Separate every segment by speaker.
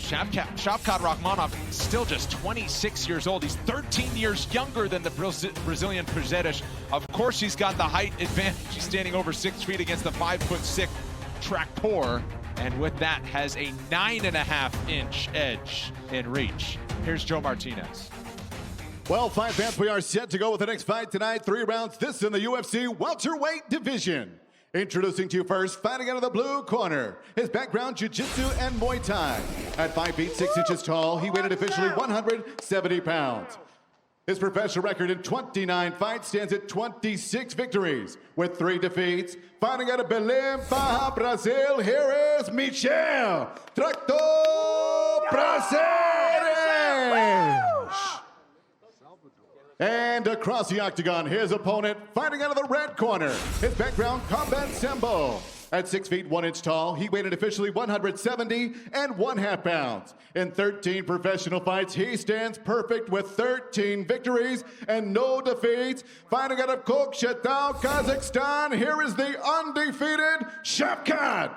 Speaker 1: Shavkat Rakhmonov, still just 26 years old. He's 13 years younger than the Brazilian Prazeres. Of course, he's got the height advantage. He's standing over 6 feet against the 5'6" Tractor, and with that has a 9.5-inch edge in reach. Here's Joe Martinez.
Speaker 2: Well, fight fans, we are set to go with the next fight tonight. 3 rounds, this in the UFC welterweight division. Introducing to you first, fighting out of the blue corner. His background, jiu-jitsu and Muay Thai. At 5 feet 6 inches tall, he weighed officially 170 pounds. His professional record in 29 fights stands at 26 victories with 3 defeats. Fighting out of Belém, Bahia, Brazil, here is Michel Tractor Prazeres. And across the octagon, his opponent, fighting out of the red corner. His background, combat sambo. At 6 feet 1 inch tall, he weighed officially 170 and 1/2 pounds. In 13 professional fights, he stands perfect with 13 victories and no defeats. Fighting out of Kokshetau, Kazakhstan, here is the undefeated Shavkat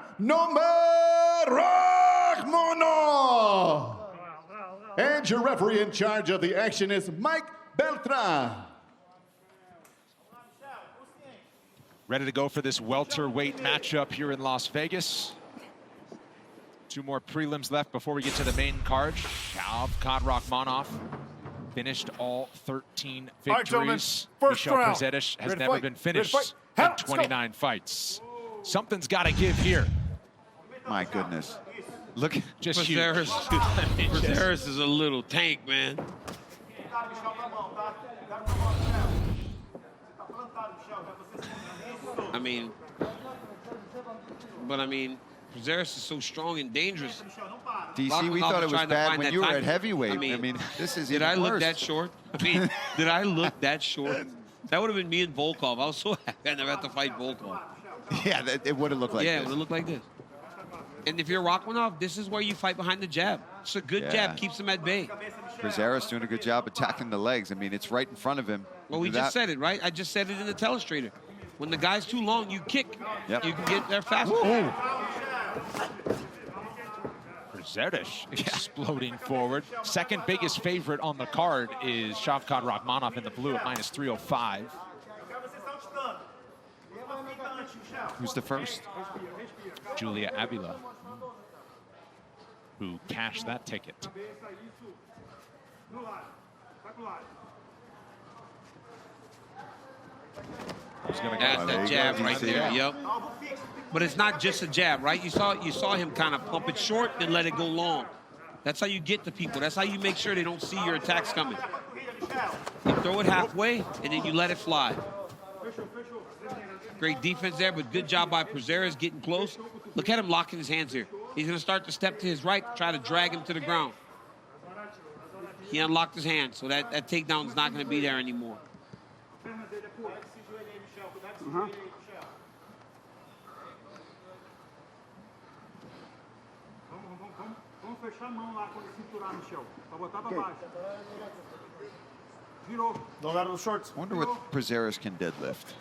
Speaker 2: Rakhmonov. And your referee in charge of the action is Mike Beltran.
Speaker 1: Ready to go for this welterweight matchup here in Las Vegas. 2 more prelims left before we get to the main card. Shavkat Rakhmonov finished all 13 victories. Michel Prazeres has never been finished in 29 fights. Something's got to give here.
Speaker 3: My goodness.
Speaker 1: Look, just
Speaker 4: Prazeres. Prazeres is a little tank, man. I mean, Prazeres is so strong and dangerous.
Speaker 3: DC, we thought it was bad when you were at heavyweight. I mean, this is
Speaker 4: did
Speaker 3: even
Speaker 4: I look
Speaker 3: worse.
Speaker 4: that short? I mean, did I look that short? That would have been me and Volkov. I was so happy I never had to fight Volkov.
Speaker 3: Yeah, it would have looked like this.
Speaker 4: Yeah, it would have looked like this. And if you're Rakhmonov, this is where you fight behind the jab. It's a good jab, keeps him at bay.
Speaker 3: Prazeres doing a good job attacking the legs. I mean, it's right in front of him.
Speaker 4: Well, we just said it, right? I just said it in the telestrator. When the guy's too long, you kick. Yep. You can get there faster.
Speaker 1: Prazeres exploding forward. Second biggest favorite on the card is Shavkat Rakhmonov in the blue at -305.
Speaker 3: Who's the first?
Speaker 1: Julia Avila, who cashed that ticket.
Speaker 4: That's that jab right there. Yep. But it's not just a jab, right? You saw him kind of pump it short and let it go long. That's how you get to people. That's how you make sure they don't see your attacks coming. You throw it halfway and then you let it fly. Great defense there, but good job by Prazeres getting close. Look at him locking his hands here. He's going to start to step to his right, try to drag him to the ground. He unlocked his hand, so that takedown is not going to be there anymore.
Speaker 3: I wonder what Prazeres can deadlift.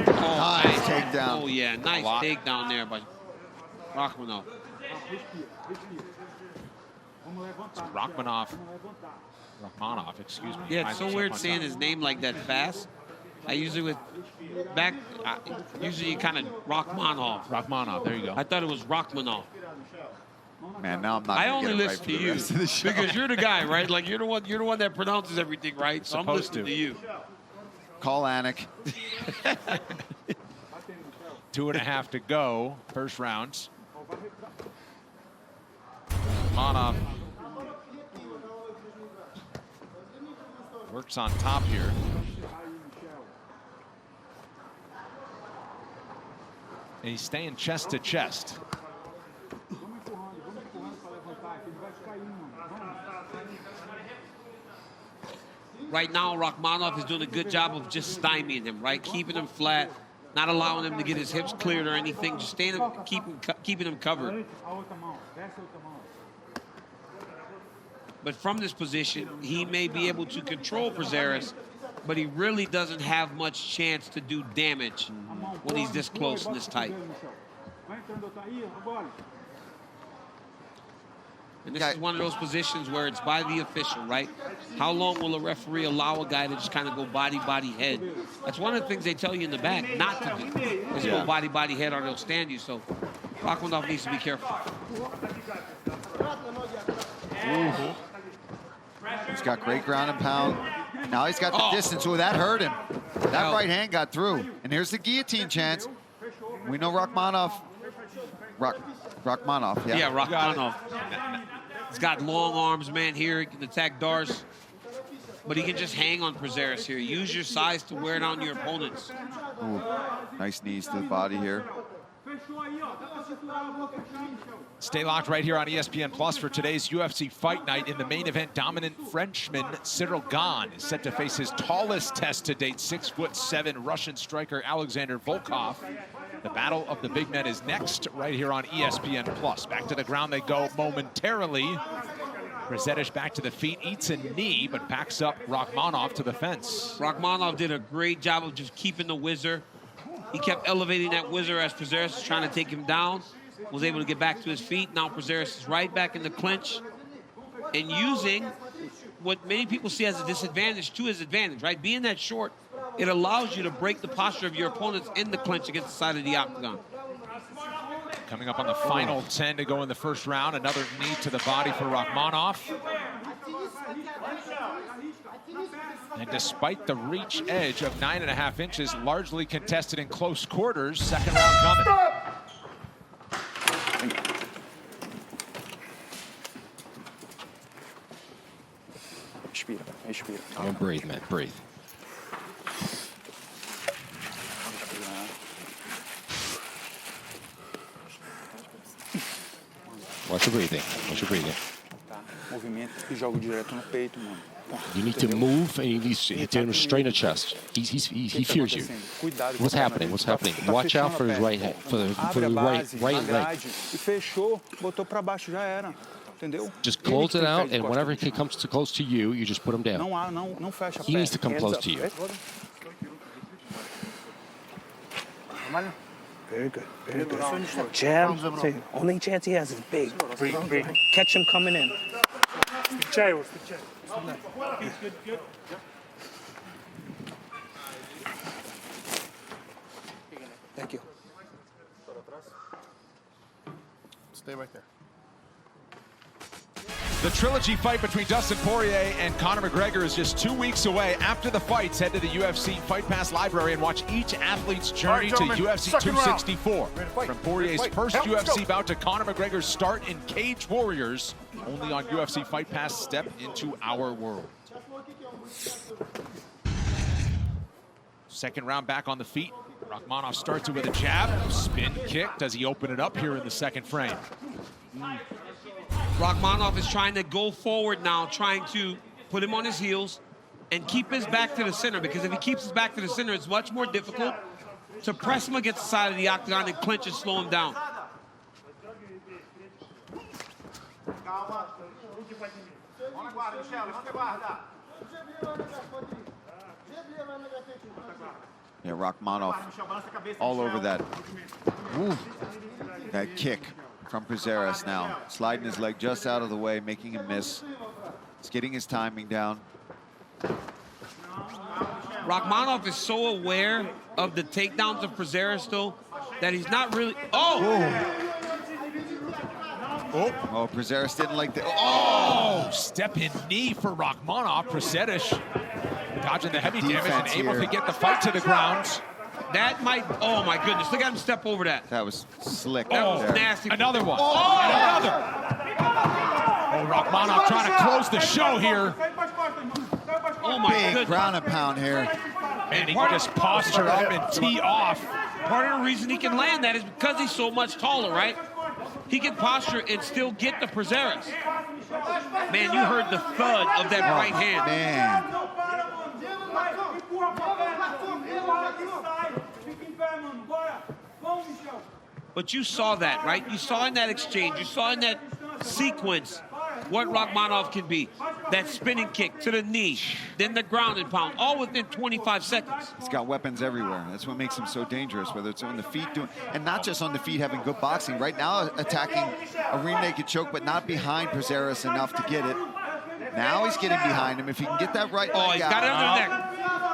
Speaker 4: Oh,
Speaker 3: nice takedown.
Speaker 4: Oh, yeah, nice takedown there by Rakhmonov.
Speaker 1: Rakhmonov, excuse me.
Speaker 4: Yeah, it's so weird saying his name like that fast. I usually usually kind of Rakhmonov.
Speaker 1: Rakhmonov, there you go.
Speaker 4: I thought it was Rakhmonov.
Speaker 3: Man, now I'm not.
Speaker 4: I only
Speaker 3: get it
Speaker 4: listen
Speaker 3: right
Speaker 4: to
Speaker 3: for the
Speaker 4: you
Speaker 3: rest of the show.
Speaker 4: because you're the guy, right? Like you're the one that pronounces everything right. So I'm listening to you.
Speaker 3: Call Anik.
Speaker 1: 2.5 to go, first round. Rakhmonov works on top here. And he's staying chest to chest.
Speaker 4: Right now, Rakhmonov is doing a good job of just stymieing him, right? Keeping him flat, not allowing him to get his hips cleared or anything, just staying, keeping him covered. But from this position, he may be able to control Prazeres, but he really doesn't have much chance to do damage when he's this close and this tight. And this is one of those positions where it's by the official, right? How long will a referee allow a guy to just kind of go body, head? That's one of the things they tell you in the back not to do. Is go body, head, or they'll stand you. So Rakhmonov needs to be careful.
Speaker 3: He's got great ground and pound. Now he's got the distance. Oh, that hurt him. That right hand got through. And here's the guillotine chance. We know Rakhmonov. Rakhmonov, yeah.
Speaker 4: Yeah, Rakhmonov. He's got long arms, man, here. He can attack Dars. But he can just hang on Prazeres here. Use your size to wear down your opponents.
Speaker 3: Ooh, nice knees to the body here.
Speaker 1: Stay locked right here on ESPN Plus for today's UFC Fight Night. In the main event, dominant Frenchman Cyril Gane is set to face his tallest test to date, 6'7" Russian striker Alexander Volkov. The battle of the big men is next right here on ESPN Plus. Back to the ground they go momentarily. Prazeres back to the feet, eats a knee, but backs up Rakhmonov to the fence.
Speaker 4: Rakhmonov did a great job of just keeping the whizzer. He kept elevating that whizzer as Prazeres was trying to take him down. Was able to get back to his feet. Now Prazeres is right back in the clinch and using what many people see as a disadvantage to his advantage, right? Being that short, it allows you to break the posture of your opponents in the clinch against the side of the octagon.
Speaker 1: Coming up on the final 10 to go in the first round. Another knee to the body for Rakhmonov. And despite the reach edge of 9.5 inches, largely contested in close quarters, second round coming.
Speaker 5: Respira.
Speaker 6: Oh, breathe, man, breathe. Watch your breathing. Watch your breathing.
Speaker 5: Movimento e jogo direto no peito, mano.
Speaker 6: You need to move and you need to straighten the chest. He fears you. What's happening? What's happening? Watch out for his right hand, for the right leg.
Speaker 5: E fechou, botou para baixo, já era. Entendeu?
Speaker 6: Just close it out, and whenever he comes too close to you, you just put him down.
Speaker 5: Não fecha a
Speaker 6: He needs to come close to you.
Speaker 7: Very good. Very good. Jab. Only chance he has is big. Catch him coming in. Thank you.
Speaker 2: Stay right there.
Speaker 1: The trilogy fight between Dustin Poirier and Conor McGregor is just 2 weeks away. After the fights, head to the UFC Fight Pass library and watch each athlete's journey to UFC 264. From Poirier's first UFC bout to Conor McGregor's start in Cage Warriors, only on UFC Fight Pass. Step into our world. Second round back on the feet. Rakhmonov starts it with a jab. Spin kick. Does he open it up here in the second frame?
Speaker 4: Rakhmonov is trying to go forward now, trying to put him on his heels and keep his back to the center, because if he keeps his back to the center, it's much more difficult to press him against the side of the octagon and clinch and slow him down.
Speaker 3: Yeah, Rakhmonov all over that. Ooh, that kick from Prazeres now. Sliding his leg just out of the way, making him miss. He's getting his timing down.
Speaker 4: Rakhmonov is so aware of the takedowns of Prazeres, though, that he's not really... Oh!
Speaker 3: Oh, Prazeres didn't like the...
Speaker 1: Oh! Step-in knee for Rakhmonov. Prazeres dodging the heavy damage and able to get the fight to the ground.
Speaker 4: That might... Oh, my goodness. Look at him step over that.
Speaker 3: That was slick.
Speaker 4: That was nasty.
Speaker 1: Another one. Oh, another. Oh, Rakhmonov trying to close the show here.
Speaker 4: Oh, my goodness.
Speaker 3: Big ground and pound here.
Speaker 1: And he can just posture up and tee off.
Speaker 4: Part of the reason he can land that is because he's so much taller, right? He can posture and still get the Prazeres. Man, you heard the thud of that right hand.
Speaker 3: Man.
Speaker 4: But you saw that, right? You saw in that exchange, you saw in that sequence what Rakhmonov can be. that spinning kick to the knee, then the ground and pound, all within 25 seconds.
Speaker 3: He's got weapons everywhere. That's what makes him so dangerous, whether it's on the feet, and not just on the feet, having good boxing. Right now, attacking a rear naked choke, but not behind Prazeres enough to get it. Now he's getting behind him. If he can get that right
Speaker 4: Oh, he's got it under the neck.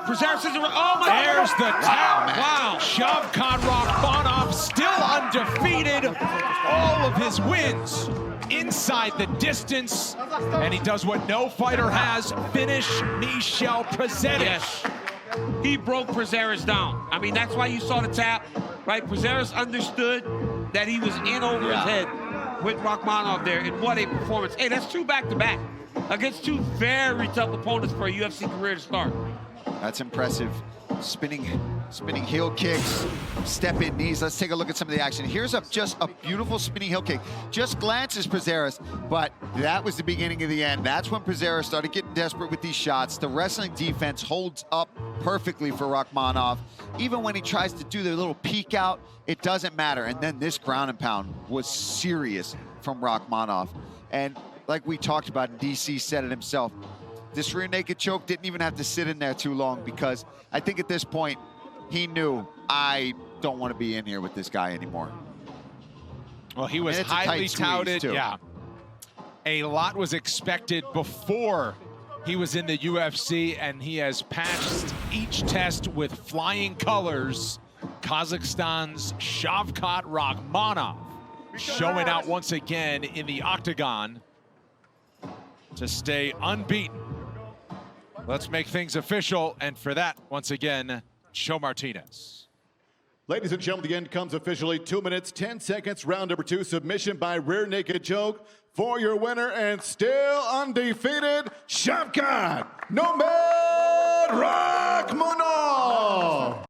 Speaker 4: Prazeres is oh my God.
Speaker 1: There's the tap.
Speaker 4: Wow.
Speaker 1: Shavkat Rakhmonov still undefeated. All of his wins inside the distance. And he does what no fighter has, finish Michel Prazeres.
Speaker 4: Yes. He broke Prazeres down. I mean, that's why you saw the tap, right? Prazeres understood that he was in over his head with Rakhmonov there, and what a performance. Hey, that's 2 back-to-back against 2 very tough opponents for a UFC career to start.
Speaker 3: That's impressive. Spinning heel kicks, step-in knees. Let's take a look at some of the action. Here's just a beautiful spinning heel kick. Just glances Prazeres, but that was the beginning of the end. That's when Prazeres started getting desperate with these shots. The wrestling defense holds up perfectly for Rakhmonov. Even when he tries to do the little peek out, it doesn't matter. And then this ground and pound was serious from Rakhmonov. And like we talked about, DC said it himself, this rear naked choke didn't even have to sit in there too long, because I think at this point, he knew, I don't want to be in here with this guy anymore.
Speaker 1: Well, he was highly touted. Yeah. A lot was expected before he was in the UFC, and he has passed each test with flying colors. Kazakhstan's Shavkat Rakhmonov showing out once again in the octagon to stay unbeaten. Let's make things official, and for that, once again, Joe Martinez.
Speaker 2: Ladies and gentlemen, the end comes officially. 2 minutes, 10 seconds, round number 2, submission by rear naked choke for your winner and still undefeated, Shavkat Rakhmonov.